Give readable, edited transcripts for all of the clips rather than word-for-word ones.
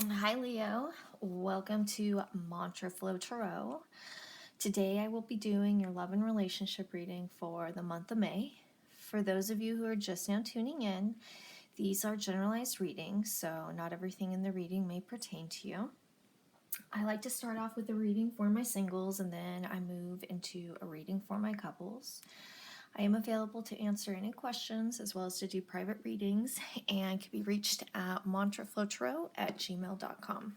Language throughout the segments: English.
Hi, Leo. Welcome to Mantra Flow Tarot. Today I will be doing your love and relationship reading for the month of May. For those of you who are just now tuning in, these are generalized readings, so not everything in the reading may pertain to you. I like to start off with a reading for my singles and then I move into a reading for my couples. I am available to answer any questions as well as to do private readings and can be reached at mantraflowtarot@gmail.com.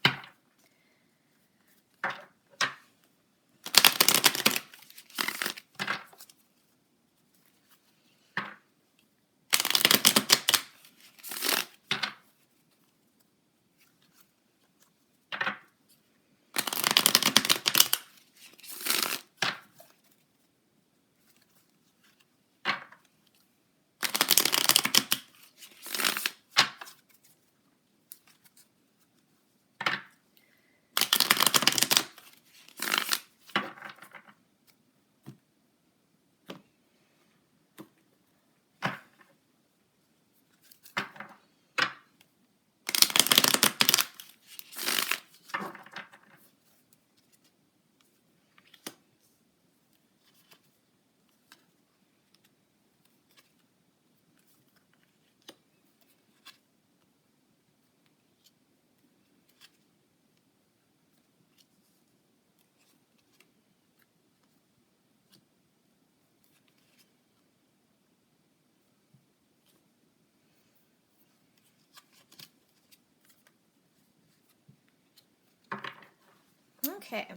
Okay,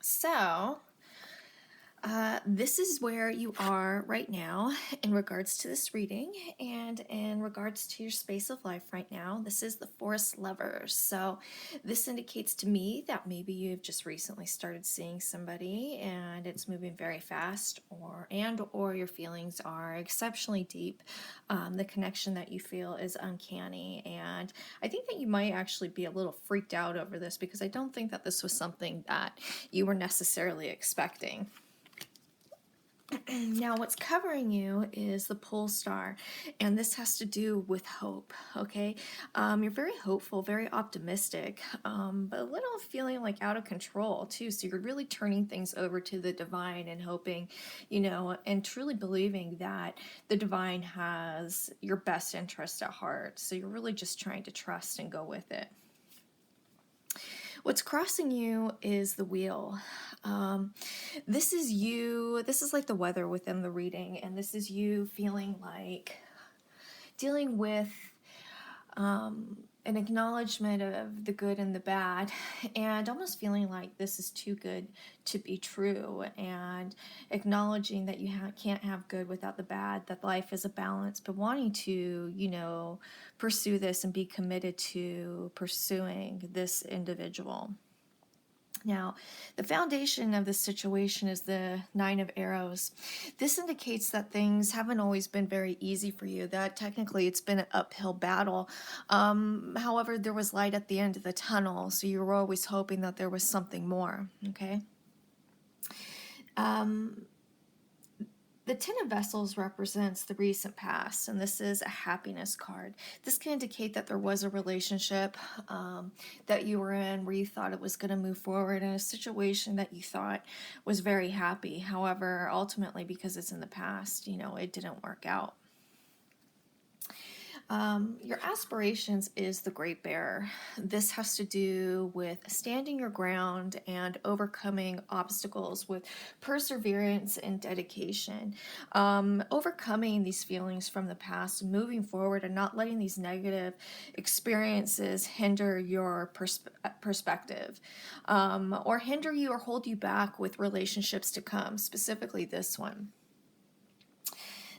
so this is where you are right now in regards to this reading and in regards to your space of life right now. This is the Forest Lovers. So this indicates to me that maybe you've just recently started seeing somebody and it's moving very fast, or your feelings are exceptionally deep. The connection that you feel is uncanny, and I think that you might actually be a little freaked out over this because I don't think that this was something that you were necessarily expecting. Now, what's covering you is the pole star, and this has to do with hope, okay? You're very hopeful, very optimistic, but a little feeling like out of control, too. So you're really turning things over to the divine and hoping, and truly believing that the divine has your best interest at heart. So you're really just trying to trust and go with it. What's crossing you is the wheel. This is you, this is like the weather within the reading, and this is you feeling like dealing with an acknowledgement of the good and the bad, and almost feeling like this is too good to be true, and acknowledging that you can't have good without the bad, that life is a balance, but wanting to, pursue this and be committed to pursuing this individual. Now, the foundation of this situation is the Nine of Arrows. This indicates that things haven't always been very easy for you, that technically it's been an uphill battle. However, there was light at the end of the tunnel, so you were always hoping that there was something more, okay? The Ten of Vessels represents the recent past, and this is a happiness card. This can indicate that there was a relationship that you were in where you thought it was going to move forward in a situation that you thought was very happy. However, ultimately, because it's in the past, it didn't work out. Your aspirations is the Great Bear. This has to do with standing your ground and overcoming obstacles with perseverance and dedication. Overcoming these feelings from the past, moving forward, and not letting these negative experiences hinder your perspective, or hinder you or hold you back with relationships to come, specifically this one.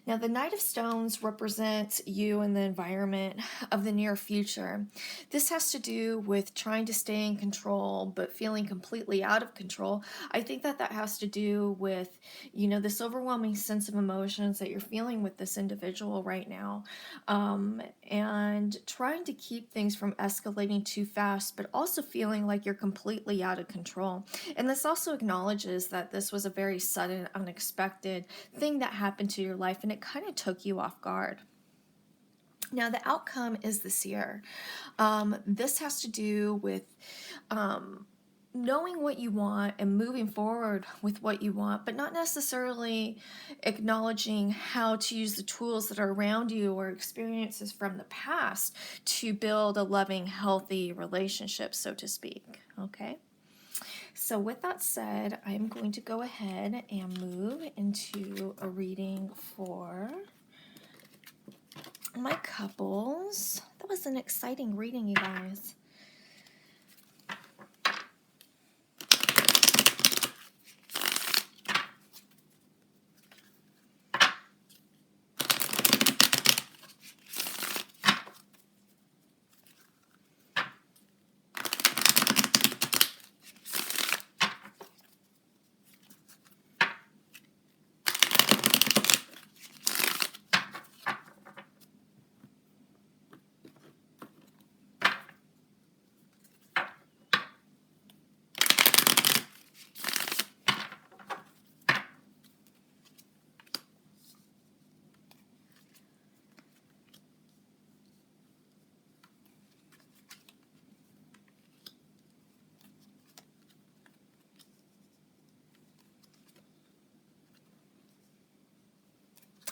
Now, the Knight of Stones represents you and the environment of the near future. This has to do with trying to stay in control, but feeling completely out of control. I think that has to do with, this overwhelming sense of emotions that you're feeling with this individual right now, and trying to keep things from escalating too fast, but also feeling like you're completely out of control. And this also acknowledges that this was a very sudden, unexpected thing that happened to your life, and it kind of took you off guard. Now, the outcome is the seer. This has to do with um, knowing what you want and moving forward with what you want, but not necessarily acknowledging how to use the tools that are around you or experiences from the past to build a loving, healthy relationship, so to speak. Okay? So, with that said, I'm going to go ahead and move into a reading for my couples. That was an exciting reading, you guys.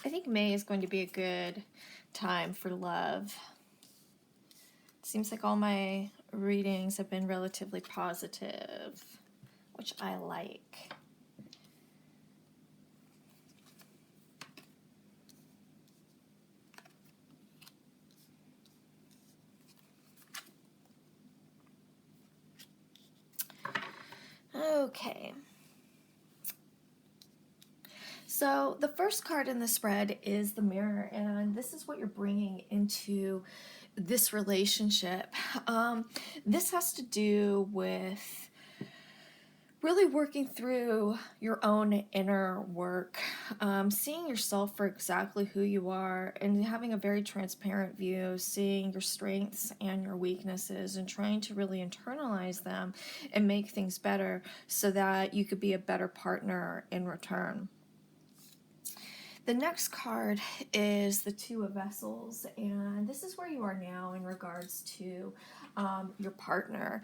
I think May is going to be a good time for love. It seems like all my readings have been relatively positive, which I like. Okay. So the first card in the spread is the Mirror, and this is what you're bringing into this relationship. This has to do with really working through your own inner work, seeing yourself for exactly who you are, and having a very transparent view, seeing your strengths and your weaknesses, and trying to really internalize them and make things better so that you could be a better partner in return. The next card is the Two of Vessels, and this is where you are now in regards to your partner.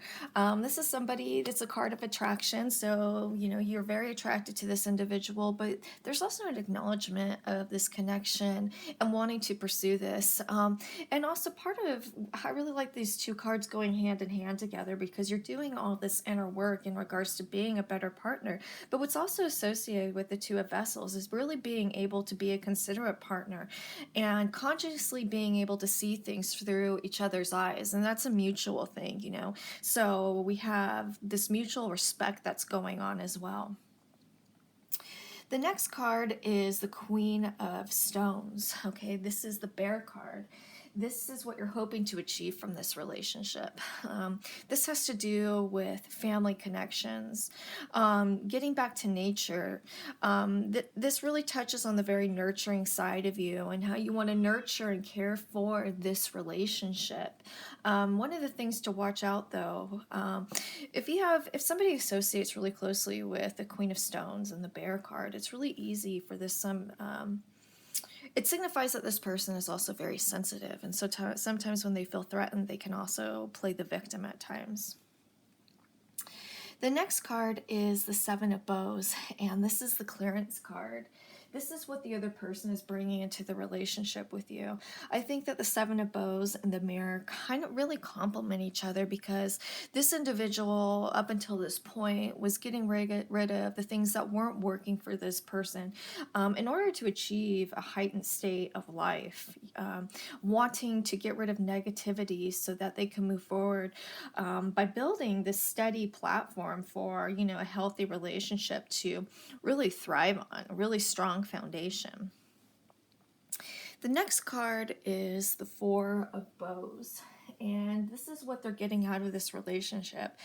This is somebody that's a card of attraction, so you're very attracted to this individual, but there's also an acknowledgement of this connection and wanting to pursue this. And also part of, I really like these two cards going hand in hand together because you're doing all this inner work in regards to being a better partner. But what's also associated with the Two of Vessels is really being able to be a considerate partner and consciously being able to see things through each other's eyes. And that's a mutual thing. So we have this mutual respect that's going on as well. The next card is the Queen of Stones. Okay, this is the Bear card. This is what you're hoping to achieve from this relationship. This has to do with family connections, getting back to nature. This really touches on the very nurturing side of you and how you want to nurture and care for this relationship. One of the things to watch out, though, if somebody associates really closely with the Queen of Stones and the Bear card, it's really easy for this it signifies that this person is also very sensitive, and so sometimes when they feel threatened, they can also play the victim at times. The next card is the Seven of Bows, and this is the clearance card. This is what the other person is bringing into the relationship with you. I think that the Seven of Bows and the Mirror kind of really complement each other because this individual, up until this point, was getting rid of the things that weren't working for this person in order to achieve a heightened state of life, wanting to get rid of negativity so that they can move forward by building this steady platform for, a healthy relationship to really thrive on, a really strong foundation. The next card is the Four of Bows, and this is what they're getting out of this relationship.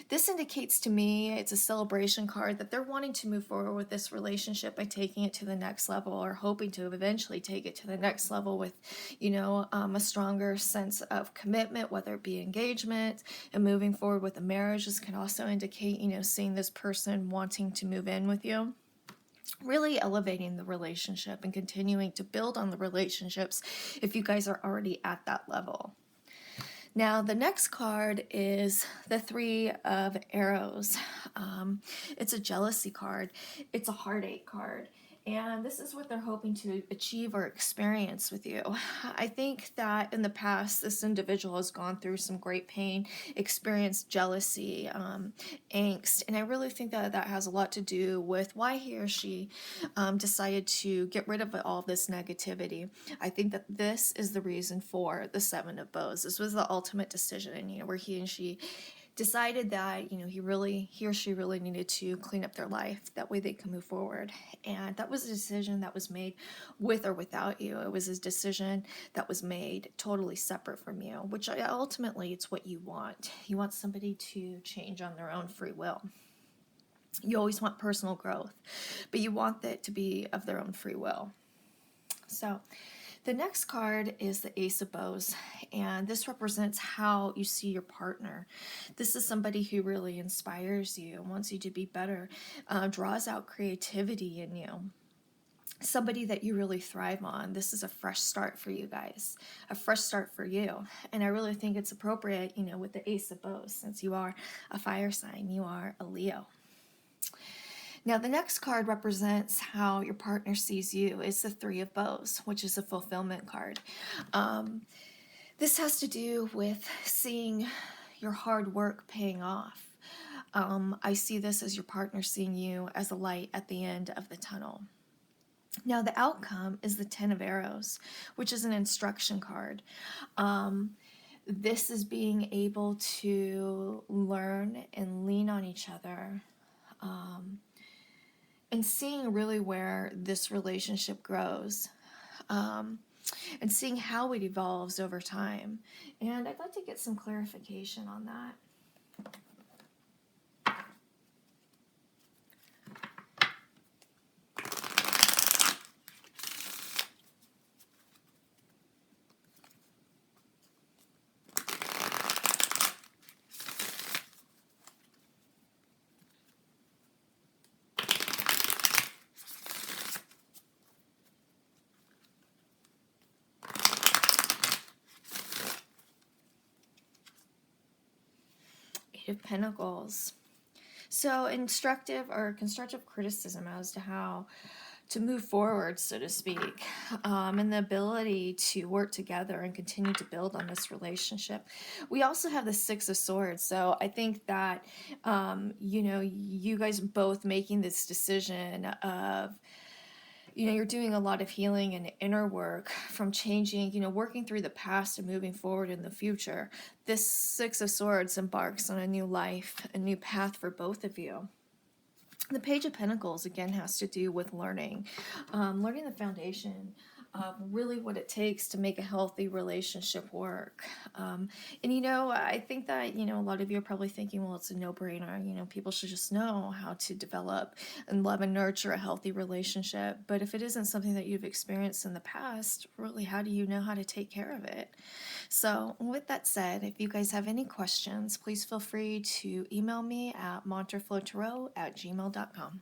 This indicates to me, it's a celebration card, that they're wanting to move forward with this relationship by taking it to the next level, or hoping to eventually take it to the next level with, a stronger sense of commitment, whether it be engagement and moving forward with a marriage. This can also indicate, seeing this person wanting to move in with you. really elevating the relationship and continuing to build on the relationships if you guys are already at that level. Now, the next card is the Three of Arrows. It's a jealousy card. It's a heartache card. And this is what they're hoping to achieve or experience with you. I think that in the past, this individual has gone through some great pain, experienced jealousy, angst, and I really think that that has a lot to do with why he or she decided to get rid of all this negativity. I think that this is the reason for the Seven of Bows. This was the ultimate decision, where he and she decided that he or she really needed to clean up their life, that way they can move forward. And that was a decision that was made with or without you. It was a decision that was made totally separate from you, which ultimately it's what you want. You want somebody to change on their own free will. You always want personal growth, but you want that to be of their own free will. So the next card is the Ace of Bows, and this represents how you see your partner. This is somebody who really inspires you, wants you to be better, draws out creativity in you. Somebody that you really thrive on. This is a fresh start for you guys, a fresh start for you. And I really think it's appropriate, with the Ace of Bows, since you are a fire sign, you are a Leo. Now, the next card represents how your partner sees you. It's the Three of Bows, which is a fulfillment card. This has to do with seeing your hard work paying off. I see this as your partner seeing you as a light at the end of the tunnel. Now, the outcome is the Ten of Arrows, which is an instruction card. This is being able to learn and lean on each other. And seeing really where this relationship grows, and seeing how it evolves over time. And I'd like to get some clarification on that. Eight of Pentacles. So instructive or constructive criticism as to how to move forward, so to speak, and the ability to work together and continue to build on this relationship. We also have the Six of Swords. So I think that, you guys both making this decision of, you're doing a lot of healing and inner work from changing, working through the past and moving forward in the future. This Six of Swords embarks on a new life, a new path for both of you. The Page of Pentacles, again, has to do with learning the foundation of really what it takes to make a healthy relationship work. And, I think that, a lot of you are probably thinking, well, it's a no-brainer. People should just know how to develop and love and nurture a healthy relationship. But if it isn't something that you've experienced in the past, really, how do you know how to take care of it? So with that said, if you guys have any questions, please feel free to email me at montreflotarot@gmail.com.